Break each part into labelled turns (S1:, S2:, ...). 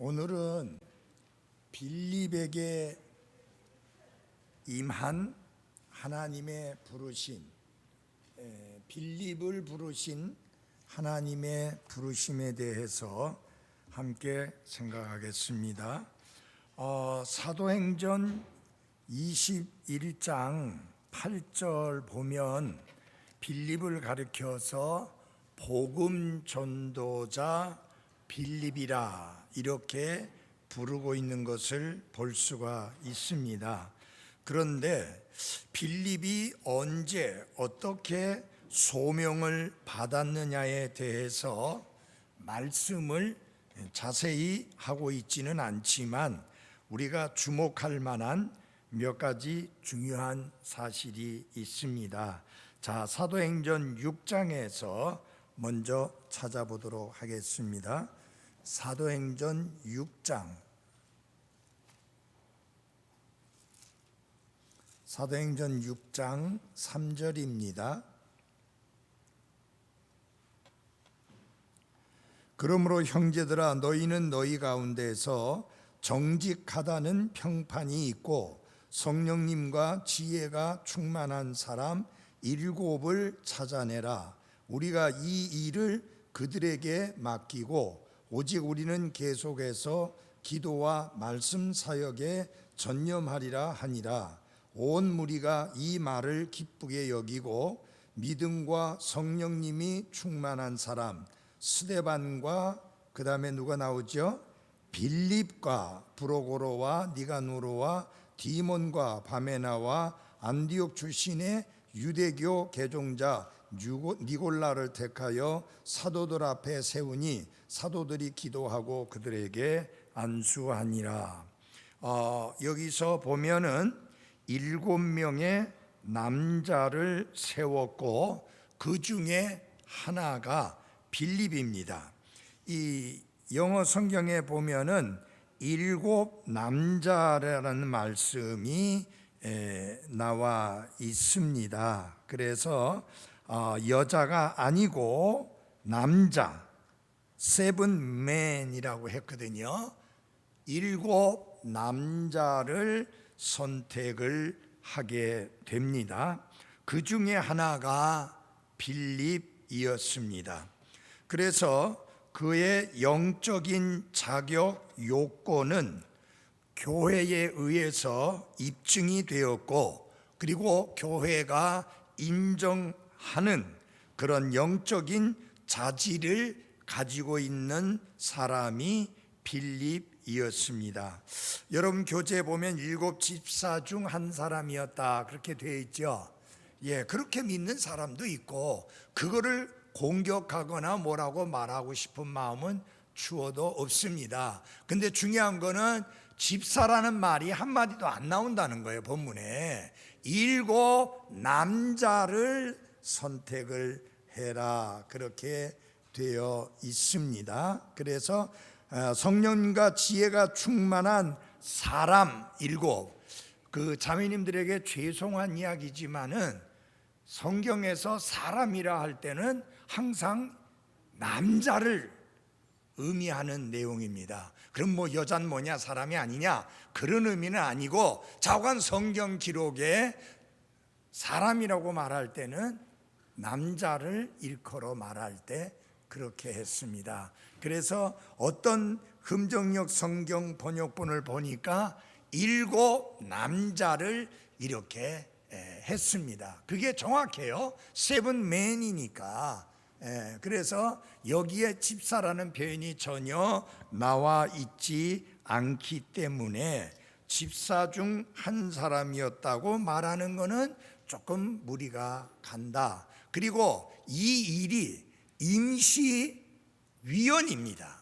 S1: 오늘은 빌립에게 임한 하나님의 부르심, 빌립을 부르신 하나님의 부르심에 대해서 함께 생각하겠습니다. 사도행전 21장 8절 보면 빌립을 가리켜서 복음 전도자 빌립이라 이렇게 부르고 있는 것을 볼 수가 있습니다. 그런데 빌립이 언제 어떻게 소명을 받았느냐에 대해서 말씀을 자세히 하고 있지는 않지만 우리가 주목할 만한 몇 가지 중요한 사실이 있습니다. 자, 사도행전 6장에서 먼저 찾아보도록 하겠습니다. 사도행전 6장, 사도행전 6장 3절입니다. 그러므로 형제들아, 너희는 너희 가운데서 정직하다는 평판이 있고 성령님과 지혜가 충만한 사람 7을 찾아내라. 우리가 이 일을 그들에게 맡기고 오직 우리는 계속해서 기도와 말씀 사역에 전념하리라 하니라. 온 무리가 이 말을 기쁘게 여기고 믿음과 성령님이 충만한 사람 스데반과 그 다음에 누가 나오죠? 빌립과 브로고로와 니가누로와 디몬과 바메나와 안디옥 출신의 유대교 개종자 니골라를 택하여 사도들 앞에 세우니 사도들이 기도하고 그들에게 안수하니라. 여기서 보면은 7명의 남자를 세웠고 그 중에 하나가 빌립입니다. 이 영어 성경에 보면은 7 남자라는 말씀이 나와 있습니다. 그래서 여자가 아니고 남자, 7men이라고 했거든요. 7 남자를 선택을 하게 됩니다. 그 중에 하나가 빌립이었습니다. 그래서 그의 영적인 자격 요건은 교회에 의해서 입증이 되었고, 그리고 교회가 인정하는 그런 영적인 자질을 가지고 있는 사람이 빌립이었습니다. 여러분 교재에 보면 7 집사 중 한 사람이었다 그렇게 되어 있죠. 그렇게 믿는 사람도 있고 그거를 공격하거나 뭐라고 말하고 싶은 마음은 추워도 없습니다. 근데 중요한 거는 집사라는 말이 한마디도 안 나온다는 거예요. 본문에 7 남자를 선택을 해라 그렇게 되어 있습니다. 그래서 성령과 지혜가 충만한 사람 7, 그 자매님들에게 죄송한 이야기지만은 성경에서 사람이라 할 때는 항상 남자를 의미하는 내용입니다. 그럼 뭐 여자는 뭐냐, 사람이 아니냐, 그런 의미는 아니고 자관 성경 기록에 사람이라고 말할 때는 남자를 일컬어 말할 때 그렇게 했습니다. 그래서 어떤 흠정역 성경 번역본을 보니까 7 남자를 이렇게 했습니다. 그게 정확해요. 7men이니까. 그래서 여기에 집사라는 표현이 전혀 나와 있지 않기 때문에 집사 중 한 사람이었다고 말하는 것은 조금 무리가 간다. 그리고 이 일이 임시위원입니다.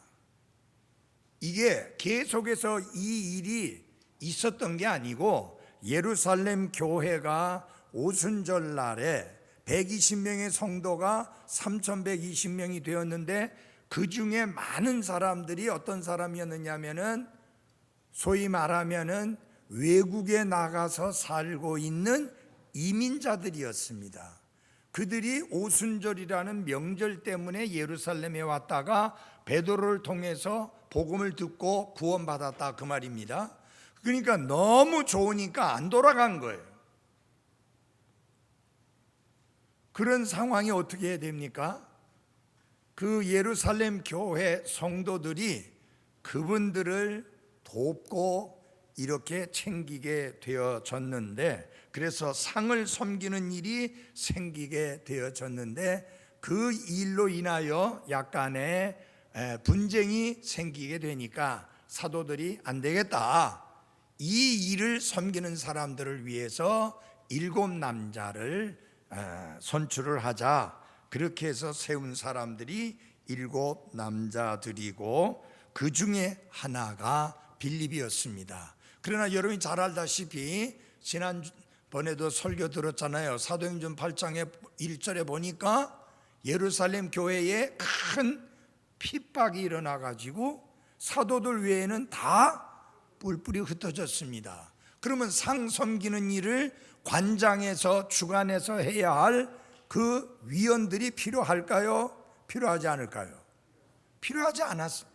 S1: 이게 계속해서 이 일이 있었던 게 아니고 예루살렘 교회가 오순절 날에 120명의 성도가 3120명이 되었는데 그 중에 많은 사람들이 어떤 사람이었느냐면은 소위 말하면은 외국에 나가서 살고 있는 이민자들이었습니다. 그들이 오순절이라는 명절 때문에 예루살렘에 왔다가 베드로를 통해서 복음을 듣고 구원받았다 그 말입니다. 그러니까 너무 좋으니까 안 돌아간 거예요. 그런 상황이 어떻게 해야 됩니까? 그 예루살렘 교회 성도들이 그분들을 돕고 이렇게 챙기게 되어졌는데, 그래서 상을 섬기는 일이 생기게 되어졌는데, 그 일로 인하여 약간의 분쟁이 생기게 되니까 사도들이 안 되겠다, 이 일을 섬기는 사람들을 위해서 7 남자를 선출을 하자, 그렇게 해서 세운 사람들이 7 남자들이고 그 중에 하나가 빌립이었습니다. 그러나 여러분이 잘 알다시피 지난번에도 설교 들었잖아요. 사도행전 8장의 1절에 보니까 예루살렘 교회에 큰 핍박이 일어나 가지고 사도들 외에는 다 뿔뿔이 흩어졌습니다. 그러면 상 섬기는 일을 관장에서 주관해서 해야 할 그 위원들이 필요할까요? 필요하지 않을까요? 필요하지 않았어요.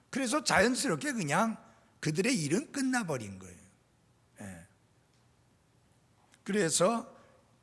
S1: 그래서 자연스럽게 그냥 그들의 일은 끝나버린 거예요. 그래서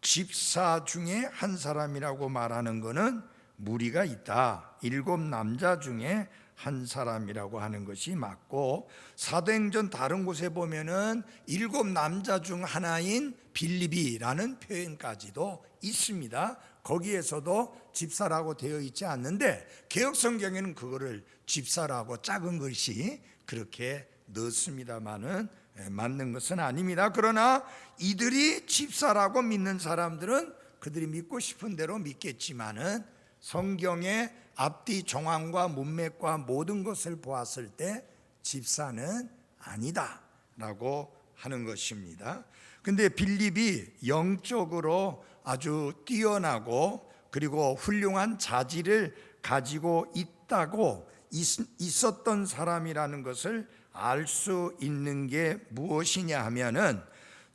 S1: 집사 중에 한 사람이라고 말하는 것은 무리가 있다. 7 남자 중에 한 사람이라고 하는 것이 맞고, 사도행전 다른 곳에 보면은 7 남자 중 하나인 빌립이라는 표현까지도 있습니다. 거기에서도 집사라고 되어 있지 않는데 개역성경에는 그거를 집사라고 작은 글씨 그렇게 넣습니다만은 맞는 것은 아닙니다. 그러나 이들이 집사라고 믿는 사람들은 그들이 믿고 싶은 대로 믿겠지만은 성경의 앞뒤 정황과 문맥과 모든 것을 보았을 때 집사는 아니다라고 하는 것입니다. 근데 빌립이 영적으로 아주 뛰어나고 그리고 훌륭한 자질을 가지고 있다고 있었던 사람이라는 것을 알 수 있는 게 무엇이냐 하면은,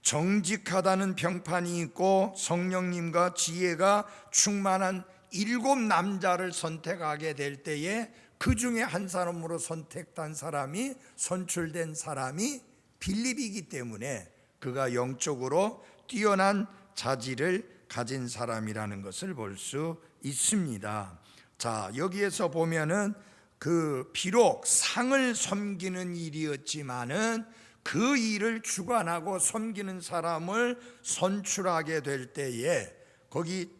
S1: 정직하다는 평판이 있고 성령님과 지혜가 충만한 7 남자를 선택하게 될 때에 그 중에 한 사람으로 선택된 사람이, 선출된 사람이 빌립이기 때문에 그가 영적으로 뛰어난 자질을 가진 사람이라는 것을 볼 수 있습니다. 자, 여기에서 보면은 비록 상을 섬기는 일이었지만은 그 일을 주관하고 섬기는 사람을 선출하게 될 때에 거기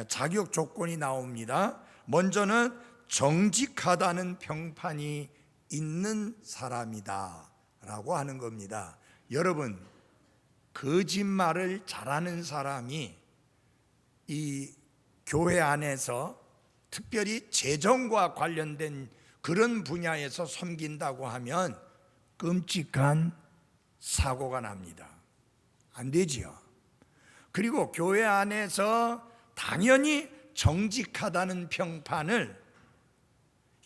S1: 자격 조건이 나옵니다. 먼저는 정직하다는 평판이 있는 사람이다 라고 하는 겁니다. 여러분, 거짓말을 잘하는 사람이 이 교회 안에서 특별히 재정과 관련된 그런 분야에서 섬긴다고 하면 끔찍한 사고가 납니다. 안 되지요. 그리고 교회 안에서 당연히 정직하다는 평판을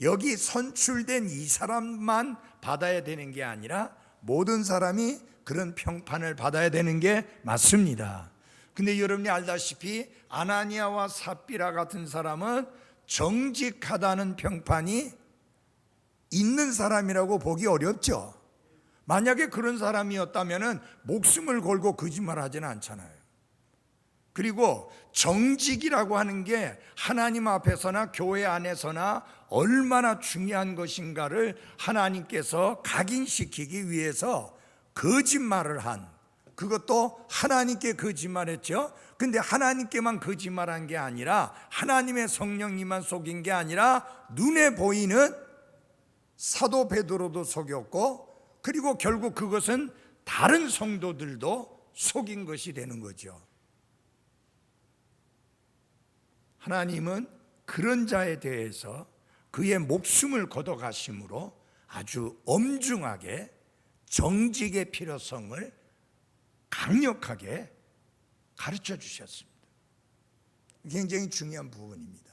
S1: 여기 선출된 이 사람만 받아야 되는 게 아니라 모든 사람이 그런 평판을 받아야 되는 게 맞습니다. 근데 여러분이 알다시피 아나니아와 삽비라 같은 사람은 정직하다는 평판이 있는 사람이라고 보기 어렵죠. 만약에 그런 사람이었다면 목숨을 걸고 거짓말하지는 않잖아요. 그리고 정직이라고 하는 게 하나님 앞에서나 교회 안에서나 얼마나 중요한 것인가를 하나님께서 각인시키기 위해서 거짓말을 한, 그것도 하나님께 거짓말했죠. 근데 하나님께만 거짓말한 게 아니라 하나님의 성령님만 속인 게 아니라 눈에 보이는 사도 베드로도 속였고, 그리고 결국 그것은 다른 성도들도 속인 것이 되는 거죠. 하나님은 그런 자에 대해서 그의 목숨을 걷어가심으로 아주 엄중하게 정직의 필요성을 강력하게 가르쳐 주셨습니다. 굉장히 중요한 부분입니다.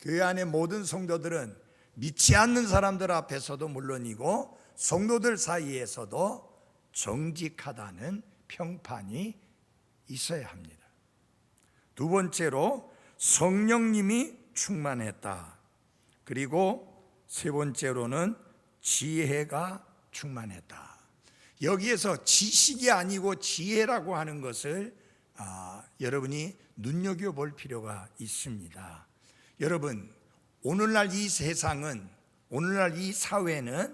S1: 교회 안의 모든 성도들은 믿지 않는 사람들 앞에서도 물론이고 성도들 사이에서도 정직하다는 평판이 있어야 합니다. 두 번째로 성령님이 충만했다. 그리고 세 번째로는 지혜가 충만했다. 여기에서 지식이 아니고 지혜라고 하는 것을 여러분이 눈여겨볼 필요가 있습니다. 여러분, 오늘날 이 세상은, 오늘날 이 사회는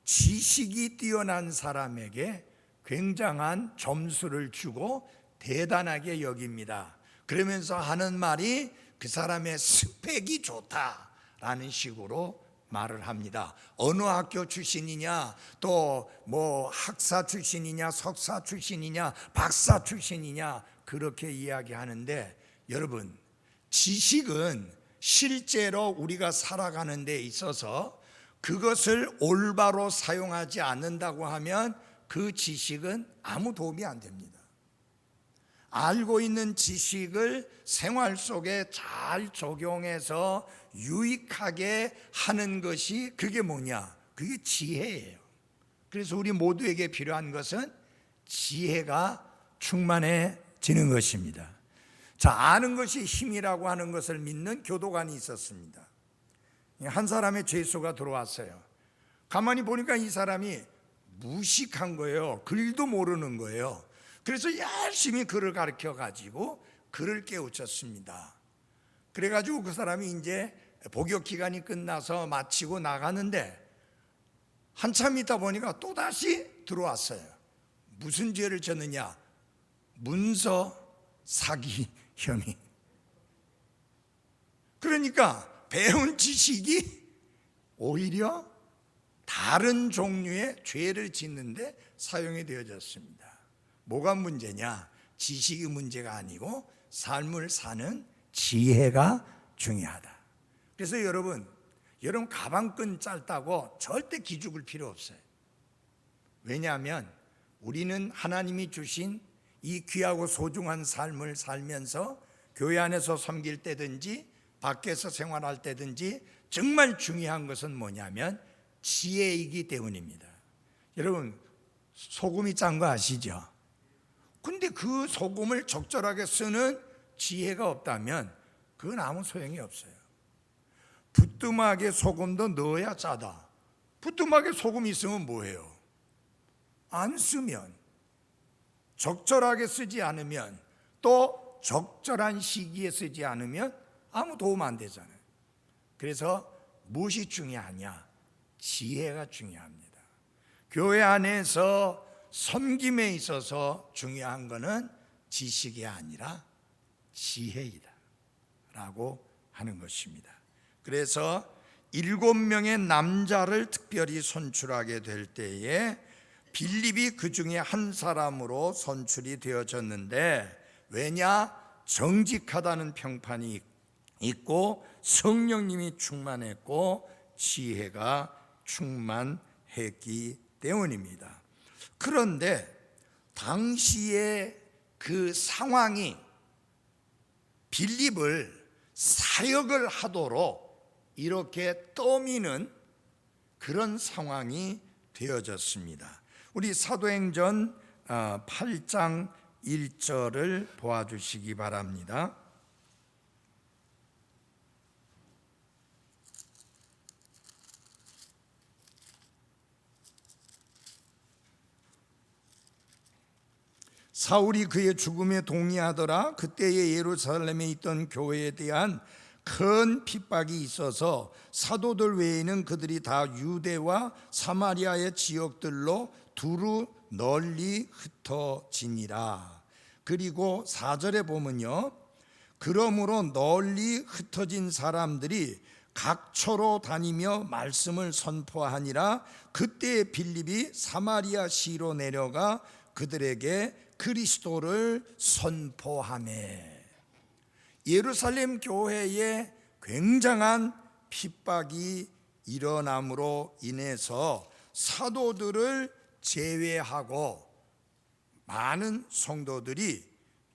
S1: 지식이 뛰어난 사람에게 굉장한 점수를 주고 대단하게 여깁니다. 그러면서 하는 말이 그 사람의 스펙이 좋다라는 식으로 말을 합니다. 어느 학교 출신이냐, 또 뭐 학사 출신이냐, 석사 출신이냐, 박사 출신이냐, 그렇게 이야기하는데, 여러분, 지식은 실제로 우리가 살아가는 데 있어서 그것을 올바로 사용하지 않는다고 하면 그 지식은 아무 도움이 안 됩니다. 알고 있는 지식을 생활 속에 잘 적용해서 유익하게 하는 것이, 그게 뭐냐? 그게 지혜예요. 그래서 우리 모두에게 필요한 것은 지혜가 충만해지는 것입니다. 자, 아는 것이 힘이라고 하는 것을 믿는 교도관이 있었습니다. 한 사람의 죄수가 들어왔어요. 가만히 보니까 이 사람이 무식한 거예요. 글도 모르는 거예요. 그래서 열심히 글을 가르쳐 가지고 글을 깨우쳤습니다. 그래가지고 그 사람이 이제 복역 기간이 끝나서 마치고 나가는데 한참 있다 보니까 또다시 들어왔어요. 무슨 죄를 졌느냐? 문서 사기 혐의. 그러니까 배운 지식이 오히려 다른 종류의 죄를 짓는데 사용이 되어졌습니다. 뭐가 문제냐? 지식이 문제가 아니고 삶을 사는 지혜가 중요하다. 그래서 여러분 가방끈 짧다고 절대 기죽을 필요 없어요. 왜냐하면 우리는 하나님이 주신 이 귀하고 소중한 삶을 살면서 교회 안에서 섬길 때든지 밖에서 생활할 때든지 정말 중요한 것은 뭐냐면 지혜이기 때문입니다. 여러분, 소금이 짠 거 아시죠? 근데 그 소금을 적절하게 쓰는 지혜가 없다면 그건 아무 소용이 없어요. 부뚜막에 소금도 넣어야 짜다. 부뚜막에 소금 있으면 뭐해요? 안 쓰면, 적절하게 쓰지 않으면, 또 적절한 시기에 쓰지 않으면 아무 도움 안 되잖아요. 그래서 무엇이 중요하냐? 지혜가 중요합니다. 교회 안에서 섬김에 있어서 중요한 것은 지식이 아니라 지혜이다 라고 하는 것입니다. 그래서 7명의 남자를 특별히 선출하게 될 때에 빌립이 그 중에 한 사람으로 선출이 되어졌는데, 왜냐? 정직하다는 평판이 있고 성령님이 충만했고 지혜가 충만했기 때문입니다. 그런데 당시의 그 상황이 빌립을 사역을 하도록 이렇게 떠미는 그런 상황이 되어졌습니다. 우리 사도행전 8장 1절을 보아주시기 바랍니다. 사울이 그의 죽음에 동의하더라. 그때에 예루살렘에 있던 교회에 대한 큰 핍박이 있어서 사도들 외에는 그들이 다 유대와 사마리아의 지역들로 두루 널리 흩어지니라. 그리고 4절에 보면요, 그러므로 널리 흩어진 사람들이 각처로 다니며 말씀을 선포하니라. 그때 빌립이 사마리아 시로 내려가 그들에게 그리스도를 선포하매. 예루살렘 교회에 굉장한 핍박이 일어남으로 인해서 사도들을 제외하고 많은 성도들이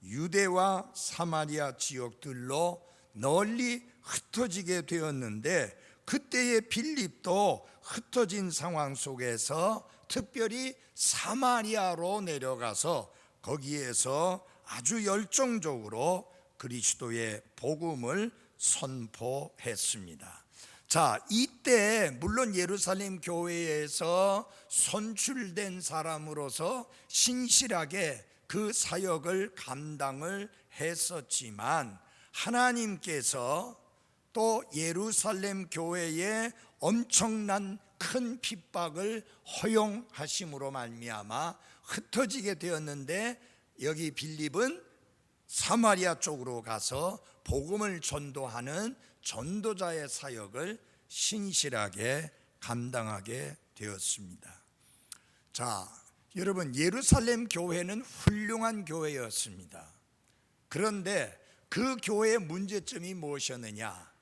S1: 유대와 사마리아 지역들로 널리 흩어지게 되었는데, 그때의 빌립도 흩어진 상황 속에서 특별히 사마리아로 내려가서 거기에서 아주 열정적으로 그리스도의 복음을 선포했습니다. 자, 이때 물론 예루살렘 교회에서 선출된 사람으로서 신실하게 그 사역을 감당을 했었지만, 하나님께서 또 예루살렘 교회에 엄청난 큰 핍박을 허용하심으로 말미암아 흩어지게 되었는데, 여기 빌립은 사마리아 쪽으로 가서 복음을 전도하는 전도자의 사역을 신실하게 감당하게 되었습니다. 자, 여러분, 예루살렘 교회는 훌륭한 교회였습니다. 그런데 그 교회의 문제점이 무엇이었느냐?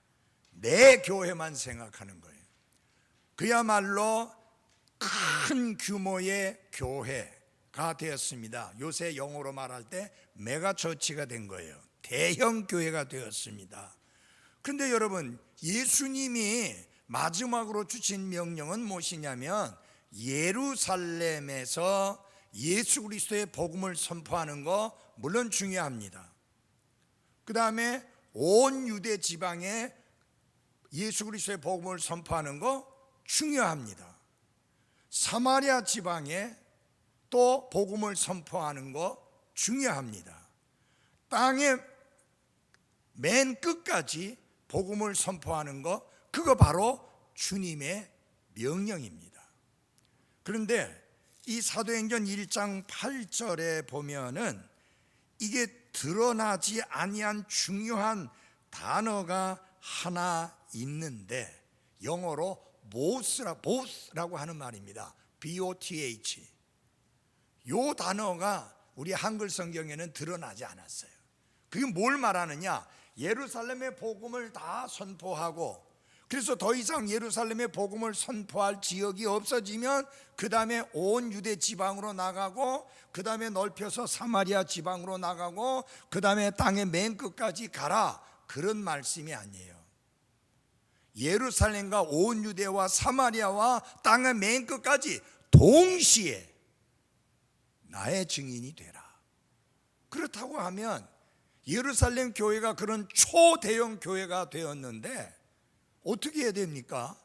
S1: 내 교회만 생각하는 거예요. 그야말로 큰 규모의 교회가 되었습니다. 요새 영어로 말할 때 메가처치가 된 거예요. 대형 교회가 되었습니다. 그런데 여러분, 예수님이 마지막으로 주신 명령은 무엇이냐면, 예루살렘에서 예수 그리스도의 복음을 선포하는 거 물론 중요합니다. 그 다음에 온 유대 지방에 예수 그리스도의 복음을 선포하는 거 중요합니다. 사마리아 지방에 또 복음을 선포하는 거 중요합니다. 땅의 맨 끝까지 복음을 선포하는 거, 그거 바로 주님의 명령입니다. 그런데 이 사도행전 1장 8절에 보면은 이게 드러나지 아니한 중요한 단어가 하나 있는데, 영어로 both라고 하는 말입니다. BOTH. 요 단어가 우리 한글 성경에는 드러나지 않았어요. 그게 뭘 말하느냐? 예루살렘의 복음을 다 선포하고, 그래서 더 이상 예루살렘의 복음을 선포할 지역이 없어지면 그 다음에 온 유대 지방으로 나가고, 그 다음에 넓혀서 사마리아 지방으로 나가고, 그 다음에 땅의 맨 끝까지 가라, 그런 말씀이 아니에요. 예루살렘과 온 유대와 사마리아와 땅의 맨 끝까지 동시에 나의 증인이 되라. 그렇다고 하면 예루살렘 교회가 그런 초대형 교회가 되었는데 어떻게 해야 됩니까?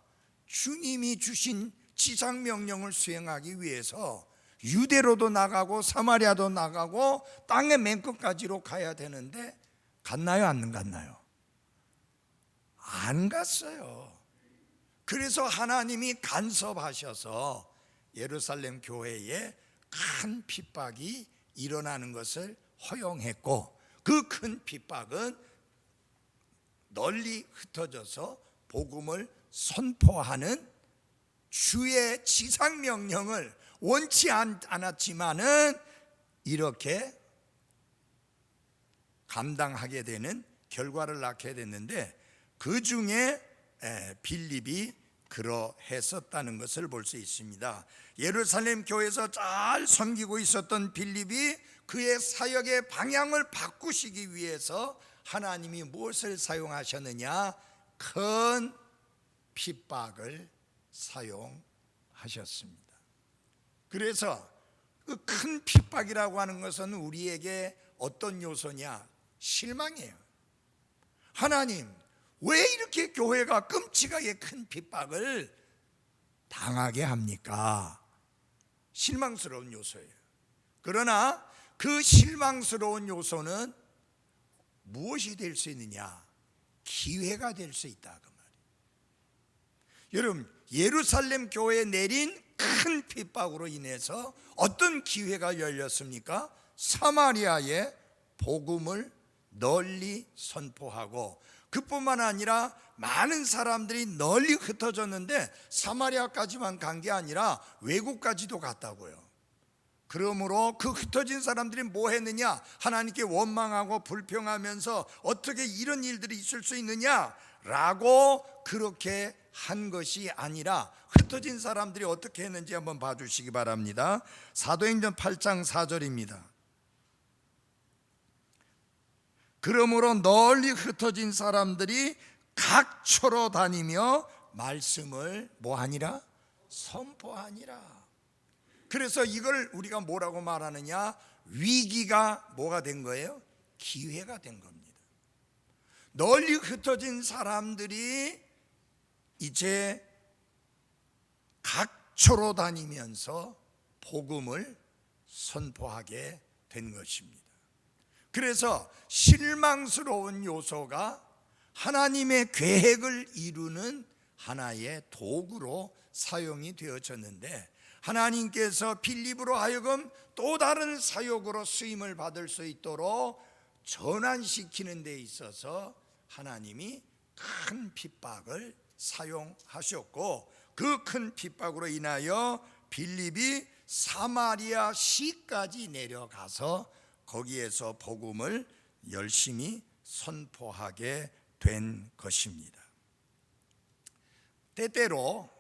S1: 주님이 주신 지상명령을 수행하기 위해서 유대로도 나가고 사마리아도 나가고 땅의 맨 끝까지로 가야 되는데, 갔나요? 안 갔나요? 안 갔어요. 그래서 하나님이 간섭하셔서 예루살렘 교회에 큰 핍박이 일어나는 것을 허용했고, 그 큰 핍박은 널리 흩어져서 복음을 선포하는 주의 지상명령을 원치 않았지만은 이렇게 감당하게 되는 결과를 낳게 됐는데, 그 중에 빌립이 그러했었다는 것을 볼 수 있습니다. 예루살렘 교회에서 잘 섬기고 있었던 빌립이 그의 사역의 방향을 바꾸시기 위해서 하나님이 무엇을 사용하셨느냐? 큰 핍박을 사용하셨습니다. 그래서 그 큰 핍박이라고 하는 것은 우리에게 어떤 요소냐? 실망이에요. 하나님, 왜 이렇게 교회가 끔찍하게 큰 핍박을 당하게 합니까? 실망스러운 요소예요. 그러나 그 실망스러운 요소는 무엇이 될 수 있느냐? 기회가 될 수 있다, 그 말이에요. 여러분, 예루살렘 교회에 내린 큰 핍박으로 인해서 어떤 기회가 열렸습니까? 사마리아에 복음을 널리 선포하고, 그뿐만 아니라 많은 사람들이 널리 흩어졌는데 사마리아까지만 간 게 아니라 외국까지도 갔다고요. 그러므로 그 흩어진 사람들이 뭐 했느냐? 하나님께 원망하고 불평하면서 어떻게 이런 일들이 있을 수 있느냐라고 그렇게 한 것이 아니라, 흩어진 사람들이 어떻게 했는지 한번 봐주시기 바랍니다. 사도행전 8장 4절입니다. 그러므로 널리 흩어진 사람들이 각처로 다니며 말씀을 뭐하니라? 선포하니라. 그래서 이걸 우리가 뭐라고 말하느냐? 위기가 뭐가 된 거예요? 기회가 된 겁니다. 널리 흩어진 사람들이 이제 각처로 다니면서 복음을 선포하게 된 것입니다. 그래서 실망스러운 요소가 하나님의 계획을 이루는 하나의 도구로 사용이 되어졌는데, 하나님께서 빌립으로 하여금 또 다른 사역으로 쓰임을 받을 수 있도록 전환시키는 데 있어서 하나님이 큰 핍박을 사용하셨고, 그 큰 핍박으로 인하여 빌립이 사마리아 시까지 내려가서 거기에서 복음을 열심히 선포하게 된 것입니다. 때때로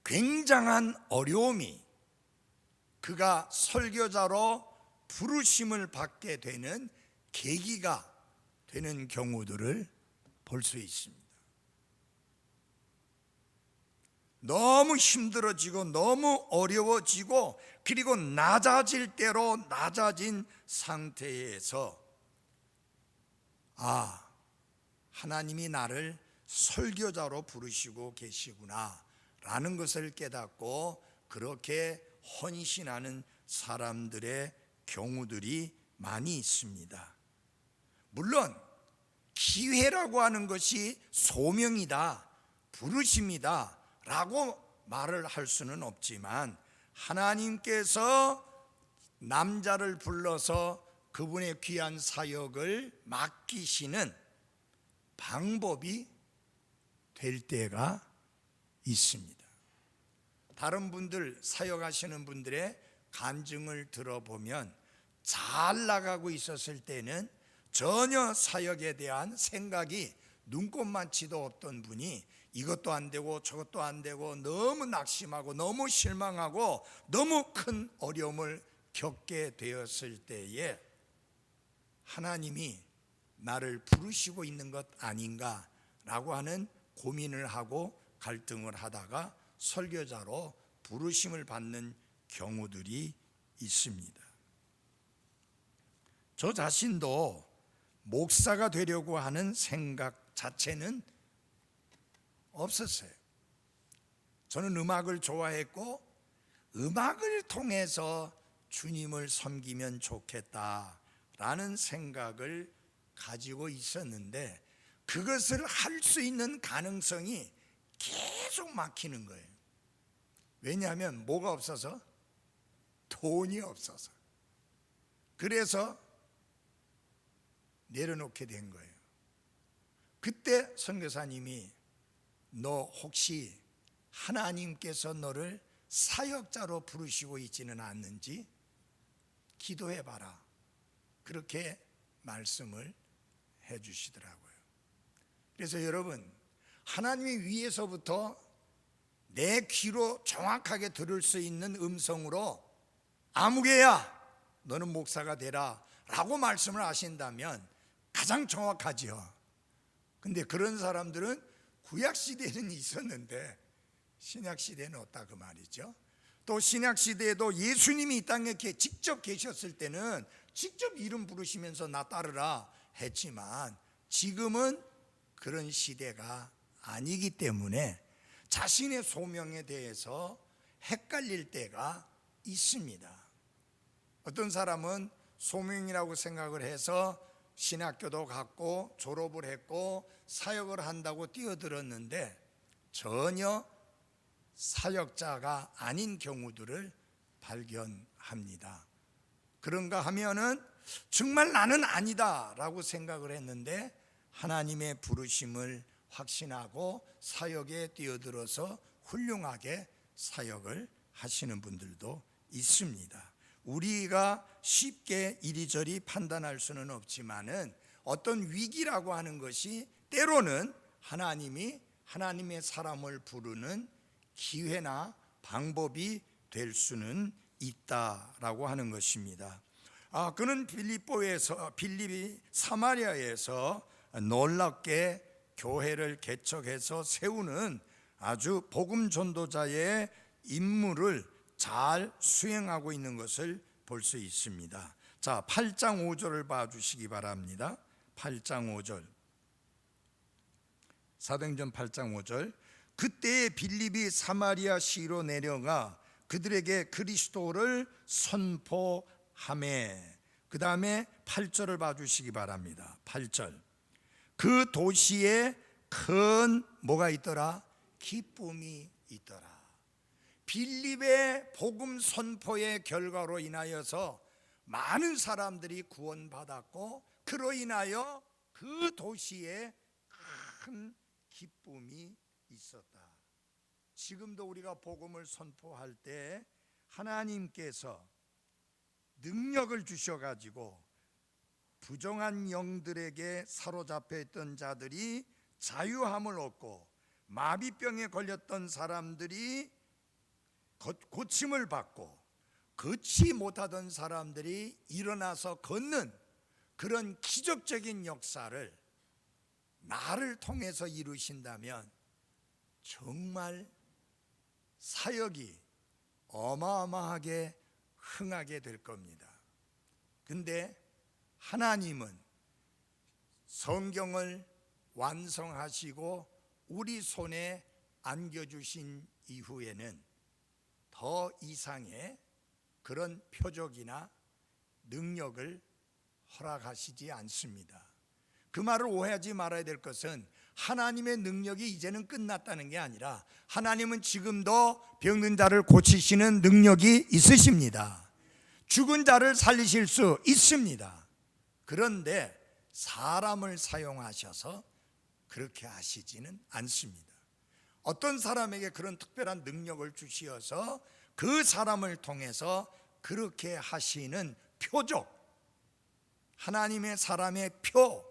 S1: 굉장한 어려움이 그가 설교자로 부르심을 받게 되는 계기가 되는 경우들을 볼 수 있습니다. 너무 힘들어지고 너무 어려워지고, 그리고 낮아질 대로 낮아진 상태에서 하나님이 나를 설교자로 부르시고 계시구나 라는 것을 깨닫고 그렇게 헌신하는 사람들의 경우들이 많이 있습니다. 물론 기회라고 하는 것이 소명이다, 부르심이다 라고 말을 할 수는 없지만, 하나님께서 남자를 불러서 그분의 귀한 사역을 맡기시는 방법이 될 때가 있습니다. 다른 분들, 사역하시는 분들의 간증을 들어보면 잘 나가고 있었을 때는 전혀 사역에 대한 생각이 눈꼽만치도 없던 분이 이것도 안 되고 저것도 안 되고 너무 낙심하고 너무 실망하고 너무 큰 어려움을 겪게 되었을 때에 하나님이 나를 부르시고 있는 것 아닌가라고 하는 고민을 하고 갈등을 하다가 설교자로 부르심을 받는 경우들이 있습니다. 저 자신도 목사가 되려고 하는 생각 자체는 없었어요. 저는 음악을 좋아했고 음악을 통해서 주님을 섬기면 좋겠다라는 생각을 가지고 있었는데, 그것을 할 수 있는 가능성이 계속 막히는 거예요. 왜냐하면 뭐가 없어서? 돈이 없어서. 그래서 내려놓게 된 거예요. 그때 선교사님이 너 혹시 하나님께서 너를 사역자로 부르시고 있지는 않는지 기도해봐라, 그렇게 말씀을 해주시더라고요. 그래서 여러분, 하나님이 위에서부터 내 귀로 정확하게 들을 수 있는 음성으로 아무개야 너는 목사가 되라 라고 말씀을 하신다면 가장 정확하지요. 근데 그런 사람들은 구약시대에는 있었는데 신약시대에는 없다 그 말이죠. 또 신약시대에도 예수님이 이 땅에 직접 계셨을 때는 직접 이름 부르시면서 나 따르라 했지만, 지금은 그런 시대가 아니기 때문에 자신의 소명에 대해서 헷갈릴 때가 있습니다. 어떤 사람은 소명이라고 생각을 해서 신학교도 갔고 졸업을 했고 사역을 한다고 뛰어들었는데 전혀 사역자가 아닌 경우들을 발견합니다. 그런가 하면은 정말 나는 아니다 라고 생각을 했는데 하나님의 부르심을 확신하고 사역에 뛰어들어서 훌륭하게 사역을 하시는 분들도 있습니다. 우리가 쉽게 이리저리 판단할 수는 없지만은 어떤 위기라고 하는 것이 때로는 하나님이 하나님의 사람을 부르는 기회나 방법이 될 수는 있다라고 하는 것입니다. 그는 빌립이 사마리아에서 놀랍게 교회를 개척해서 세우는 아주 복음 전도자의 임무를 잘 수행하고 있는 것을 볼 수 있습니다. 자, 8장 5절을 봐주시기 바랍니다. 8장 5절, 사도행전 8장 5절. 그때에 빌립이 사마리아 시로 내려가 그들에게 그리스도를 선포하매. 그 다음에 8절을 봐주시기 바랍니다. 8절. 그 도시에 큰 뭐가 있더라? 기쁨이 있더라. 빌립의 복음 선포의 결과로 인하여서 많은 사람들이 구원받았고, 그로 인하여 그 도시에 큰 기쁨이 있었다. 지금도 우리가 복음을 선포할 때 하나님께서 능력을 주셔가지고 부정한 영들에게 사로잡혀 있던 자들이 자유함을 얻고, 마비병에 걸렸던 사람들이 고침을 받고, 걷지 못하던 사람들이 일어나서 걷는 그런 기적적인 역사를 나를 통해서 이루신다면 정말 사역이 어마어마하게 흥하게 될 겁니다. 근데 하나님은 성경을 완성하시고 우리 손에 안겨주신 이후에는 더 이상의 그런 표적이나 능력을 허락하시지 않습니다. 그 말을 오해하지 말아야 될 것은 하나님의 능력이 이제는 끝났다는 게 아니라 하나님은 지금도 병든 자를 고치시는 능력이 있으십니다. 죽은 자를 살리실 수 있습니다. 그런데 사람을 사용하셔서 그렇게 하시지는 않습니다. 어떤 사람에게 그런 특별한 능력을 주시어서 그 사람을 통해서 그렇게 하시는 표적, 하나님의 사람의 표,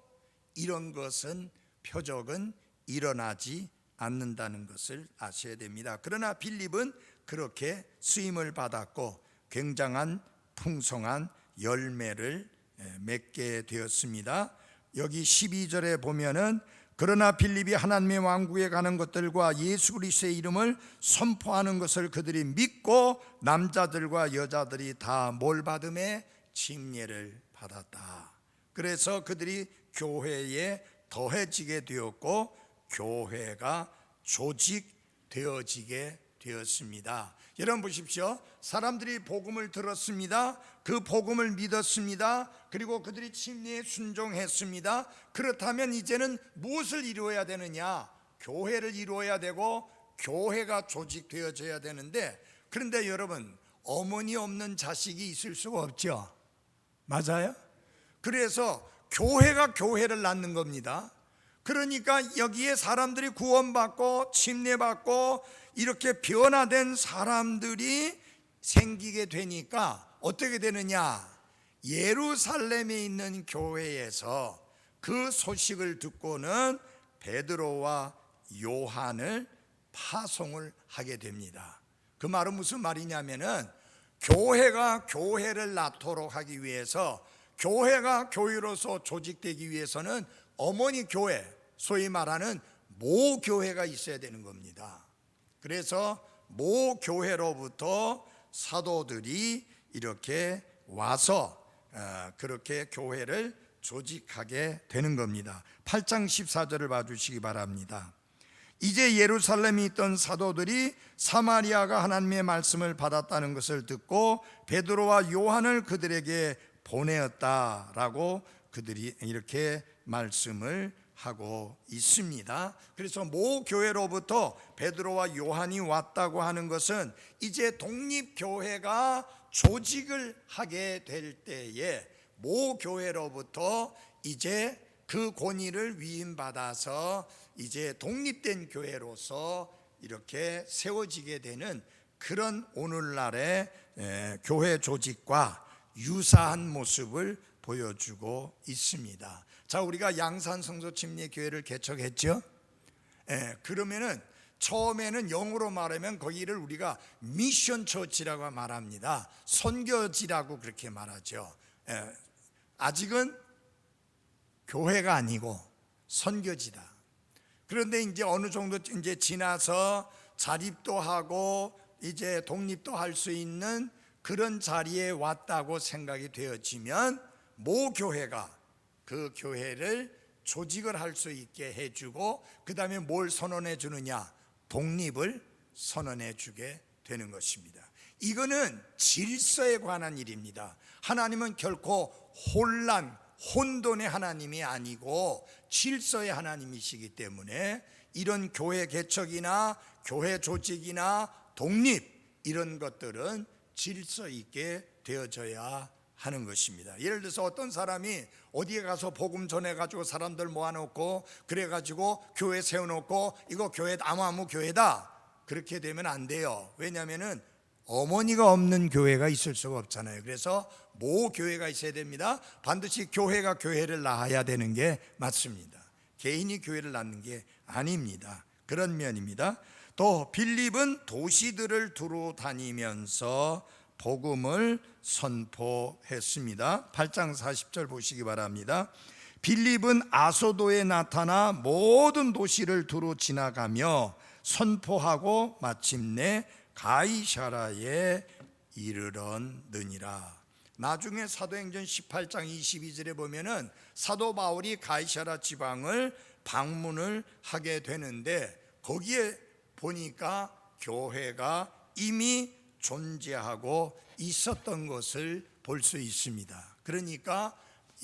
S1: 이런 것은 표적은 일어나지 않는다는 것을 아셔야 됩니다. 그러나 빌립은 그렇게 쓰임을 받았고 굉장한 풍성한 열매를 맺게 되었습니다. 여기 12절에 보면은 그러나 빌립이 하나님의 왕국에 가는 것들과 예수 그리스도의 이름을 선포하는 것을 그들이 믿고 남자들과 여자들이 다 뭘 받음에 침례를 받았다. 그래서 그들이 교회에 더해지게 되었고 교회가 조직되어지게 되었습니다. 여러분 보십시오. 사람들이 복음을 들었습니다. 그 복음을 믿었습니다. 그리고 그들이 침례에 순종했습니다. 그렇다면 이제는 무엇을 이루어야 되느냐? 교회를 이루어야 되고 교회가 조직되어져야 되는데, 그런데 여러분, 어머니 없는 자식이 있을 수가 없죠. 맞아요? 그래서 교회가 교회를 낳는 겁니다. 그러니까 여기에 사람들이 구원받고 침례받고 이렇게 변화된 사람들이 생기게 되니까 어떻게 되느냐? 예루살렘에 있는 교회에서 그 소식을 듣고는 베드로와 요한을 파송을 하게 됩니다. 그 말은 무슨 말이냐면은 교회가 교회를 낳도록 하기 위해서, 교회가 교회로서 조직되기 위해서는 어머니 교회, 소위 말하는 모교회가 있어야 되는 겁니다. 그래서 모교회로부터 사도들이 이렇게 와서 그렇게 교회를 조직하게 되는 겁니다. 8장 14절을 봐주시기 바랍니다. 이제 예루살렘에 있던 사도들이 사마리아가 하나님의 말씀을 받았다는 것을 듣고 베드로와 요한을 그들에게 보내었다라고 그들이 이렇게 말씀을 하고 있습니다. 그래서 모 교회로부터 베드로와 요한이 왔다고 하는 것은 이제 독립교회가 조직을 하게 될 때에 모 교회로부터 이제 그 권위를 위임받아서 이제 독립된 교회로서 이렇게 세워지게 되는 그런 오늘날의 교회 조직과 유사한 모습을 보여주고 있습니다. 자, 우리가 양산 성소 침례 교회를 개척했죠. 그러면은 처음에는 영어로 말하면 거기를 우리가 미션 처치라고 말합니다. 선교지라고 그렇게 말하죠. 아직은 교회가 아니고 선교지다. 그런데 이제 어느 정도 이제 지나서 자립도 하고 이제 독립도 할 수 있는 그런 자리에 왔다고 생각이 되어지면 모 교회가 그 교회를 조직을 할 수 있게 해주고, 그 다음에 뭘 선언해 주느냐? 독립을 선언해 주게 되는 것입니다. 이거는 질서에 관한 일입니다. 하나님은 결코 혼란, 혼돈의 하나님이 아니고 질서의 하나님이시기 때문에 이런 교회 개척이나 교회 조직이나 독립 이런 것들은 질서 있게 되어져야 하는 것입니다. 예를 들어서 어떤 사람이 어디에 가서 복음 전해가지고 사람들 모아놓고 그래가지고 교회 세워놓고 이거 교회 아무 교회다 그렇게 되면 안 돼요. 왜냐하면은 어머니가 없는 교회가 있을 수가 없잖아요. 그래서 모교회가 있어야 됩니다. 반드시 교회가 교회를 낳아야 되는 게 맞습니다. 개인이 교회를 낳는 게 아닙니다. 그런 면입니다. 또 빌립은 도시들을 두루 다니면서 복음을 선포했습니다. 8장 40절 보시기 바랍니다. 빌립은 아소도에 나타나 모든 도시를 두루 지나가며 선포하고 마침내 가이사라에 이르렀느니라. 나중에 사도행전 18장 22절에 보면은 사도 바울이 가이사라 지방을 방문을 하게 되는데 거기에 보니까 교회가 이미 존재하고 있었던 것을 볼 수 있습니다. 그러니까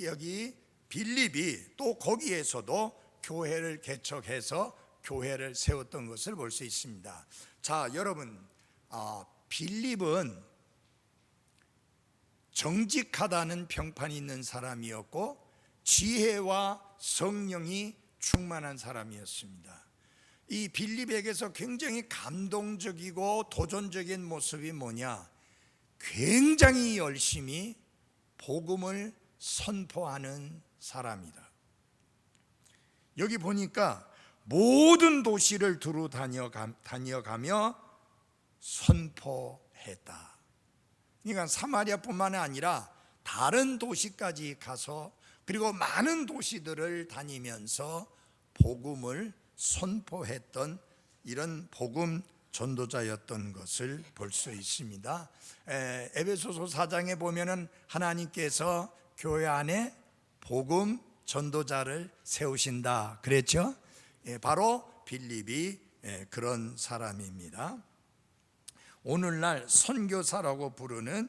S1: 여기 빌립이 또 거기에서도 교회를 개척해서 교회를 세웠던 것을 볼 수 있습니다. 자, 여러분, 빌립은 정직하다는 평판이 있는 사람이었고 지혜와 성령이 충만한 사람이었습니다. 이 빌립에게서 굉장히 감동적이고 도전적인 모습이 뭐냐? 굉장히 열심히 복음을 선포하는 사람이다. 여기 보니까 모든 도시를 두루 다녀가며 선포했다. 그러니까 사마리아뿐만 아니라 다른 도시까지 가서 그리고 많은 도시들을 다니면서 복음을 선포했던 이런 복음 전도자였던 것을 볼 수 있습니다. 에베소서 4장에 보면은 하나님께서 교회 안에 복음 전도자를 세우신다 그랬죠. 바로 빌립이 그런 사람입니다. 오늘날 선교사라고 부르는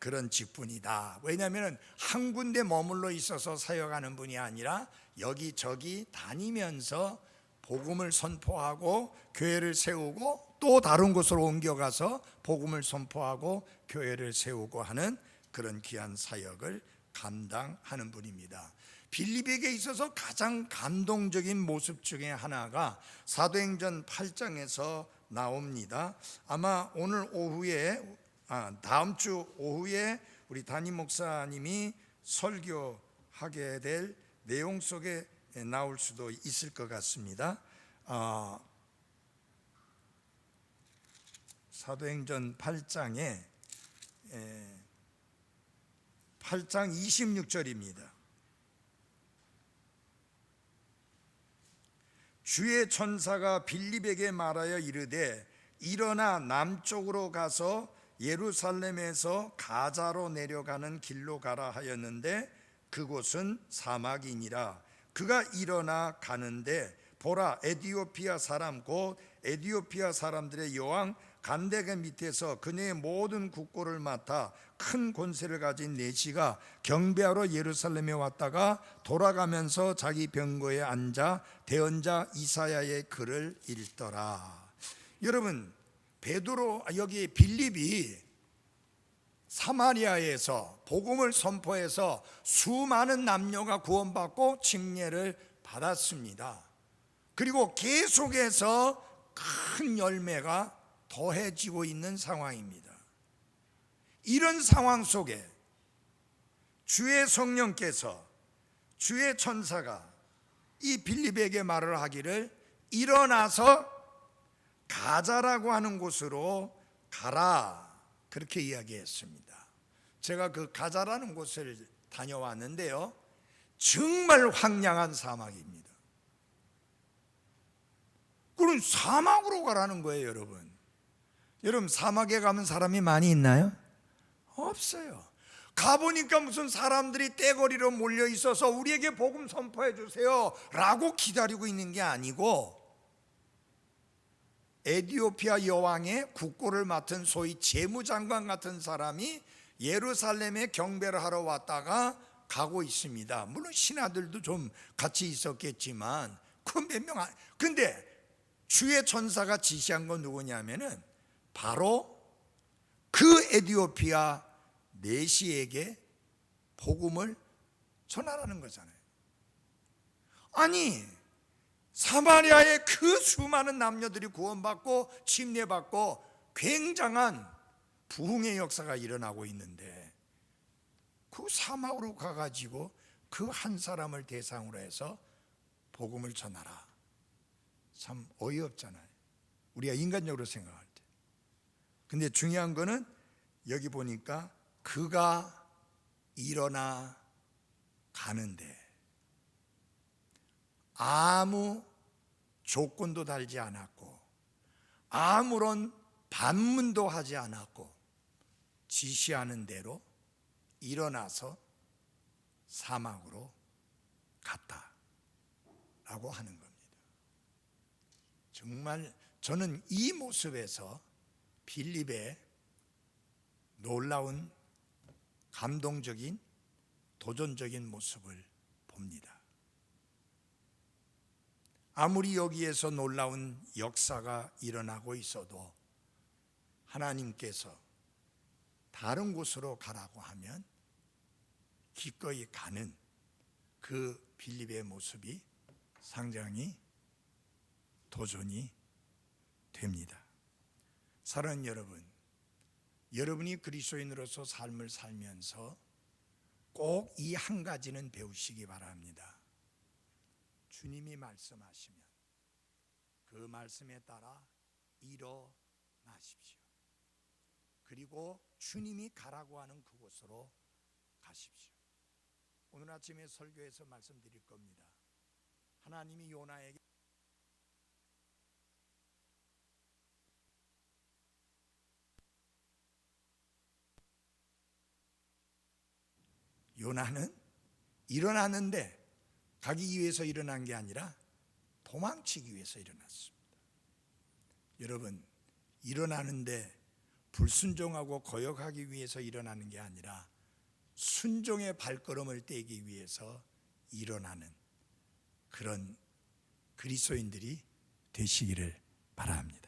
S1: 그런 직분이다. 왜냐하면 한 군데 머물러 있어서 사역하는 분이 아니라 여기저기 다니면서 복음을 선포하고 교회를 세우고 또 다른 곳으로 옮겨가서 복음을 선포하고 교회를 세우고 하는 그런 귀한 사역을 감당하는 분입니다. 빌립에게 있어서 가장 감동적인 모습 중에 하나가 사도행전 8장에서 나옵니다. 아마 오늘 오후에 다음 주 오후에 우리 담임 목사님이 설교하게 될 내용 속에 나올 수도 있을 것 같습니다. 사도행전 8장에 8장 26절입니다. 주의 천사가 빌립에게 말하여 이르되 일어나 남쪽으로 가서 예루살렘에서 가자로 내려가는 길로 가라 하였는데 그곳은 사막이니라. 그가 일어나 가는데 보라 에디오피아 사람 곧 에디오피아 사람들의 여왕 간데게 밑에서 그녀의 모든 국고를 맡아 큰 권세를 가진 내시가 경배하러 예루살렘에 왔다가 돌아가면서 자기 병거에 앉아 대언자 이사야의 글을 읽더라. 여러분, 베드로 여기 빌립이 사마리아에서 복음을 선포해서 수많은 남녀가 구원받고 침례를 받았습니다. 그리고 계속해서 큰 열매가 더해지고 있는 상황입니다. 이런 상황 속에 주의 성령께서 주의 천사가 이 빌립에게 말을 하기를 일어나서 가자라고 하는 곳으로 가라 그렇게 이야기했습니다. 제가 그 가자라는 곳을 다녀왔는데요, 정말 황량한 사막입니다. 그럼 사막으로 가라는 거예요. 여러분 사막에 가면 사람이 많이 있나요? 없어요. 가보니까 무슨 사람들이 떼거리로 몰려 있어서 우리에게 복음 선포해 주세요 라고 기다리고 있는 게 아니고 에티오피아 여왕의 국고를 맡은 소위 재무장관 같은 사람이 예루살렘에 경배를 하러 왔다가 가고 있습니다. 물론 신하들도 좀 같이 있었겠지만 그 몇 명 근데 주의 천사가 지시한 건 누구냐면은 바로 그 에티오피아 내시에게 복음을 전하라는 거잖아요. 아니 사마리아의 그 수많은 남녀들이 구원받고 침례받고 굉장한 부흥의 역사가 일어나고 있는데 그 사막으로 가가지고 그 한 사람을 대상으로 해서 복음을 전하라. 참 어이없잖아요. 우리가 인간적으로 생각할 때. 근데 중요한 거는 여기 보니까 그가 일어나 가는데 아무 조건도 달지 않았고 아무런 반문도 하지 않았고 지시하는 대로 일어나서 사막으로 갔다라고 하는 겁니다. 정말 저는 이 모습에서 빌립의 놀라운 감동적인 도전적인 모습을 봅니다. 아무리 여기에서 놀라운 역사가 일어나고 있어도 하나님께서 다른 곳으로 가라고 하면 기꺼이 가는 그 빌립의 모습이 상당히 도전이 됩니다. 사랑하는 여러분, 여러분이 그리스도인으로서 삶을 살면서 꼭 이 한 가지는 배우시기 바랍니다. 주님이 말씀하시면 그 말씀에 따라 일어나십시오. 그리고 주님이 가라고 하는 그곳으로 가십시오. 오늘 아침에 설교에서 말씀드릴 겁니다. 하나님이 요나에게 요나는 일어났는데 가기 위해서 일어난 게 아니라 도망치기 위해서 일어났습니다. 여러분, 일어나는데 불순종하고 거역하기 위해서 일어나는 게 아니라 순종의 발걸음을 떼기 위해서 일어나는 그런 그리스도인들이 되시기를 바랍니다.